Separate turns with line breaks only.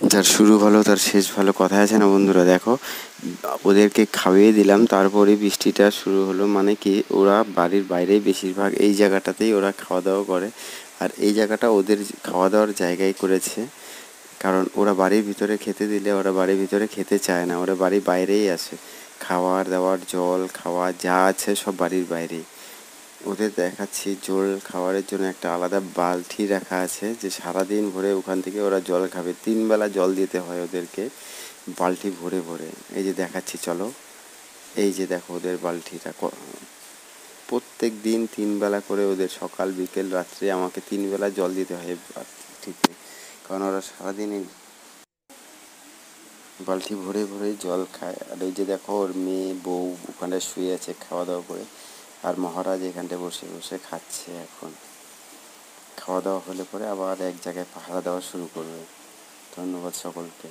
যার শুরু ভালো তার শেষ ভালো, কথা আছে না বন্ধুরা? দেখো, ওদেরকে খাইয়ে দিলাম, তারপরে বৃষ্টিটা শুরু হলো। মানে কি, ওরা বাড়ির বাইরেই বেশিরভাগ এই জায়গাটাতেই ওরা খাওয়া দাওয়া করে। আর এই জায়গাটা ওদের খাওয়া দাওয়ার জায়গায় করেছে, কারণ ওরা বাড়ির ভিতরে খেতে দিলে ওরা বাড়ির ভিতরে খেতে চায় না, ওরা বাড়ির বাইরেই আসে। খাওয়ার দাওয়ার, জল খাওয়া যা আছে সব বাড়ির বাইরেই। ওদের দেখাচ্ছি, জল খাওয়ারের জন্য একটা আলাদা বালতি রাখা আছে, যে সারাদিন ভরে ওখান থেকে ওরা জল খাবে। 3 বেলা জল দিতে হয় ওদেরকে, বালতি ভরে ভরে। এই যে দেখাচ্ছি, চলো। এই যে দেখো ওদের বালতিটা, প্রত্যেক দিন 3 বেলা করে ওদের, সকাল বিকেল রাত্রে আমাকে 3 বেলা জল দিতে হয় বালতিতে, কারণ ওরা সারাদিনই বালতি ভরে ভরে জল খায়। আর এই যে দেখো, ওর মেয়ে বউ ওখানে শুয়ে আছে খাওয়া দাওয়া করে, আর মহারাজ এখানটায় বসে বসে খাচ্ছে। এখন খাওয়া দাওয়া হলে পরে আবার এক জায়গায় পাহারা দেওয়া শুরু করবে। ধন্যবাদ সকলকে।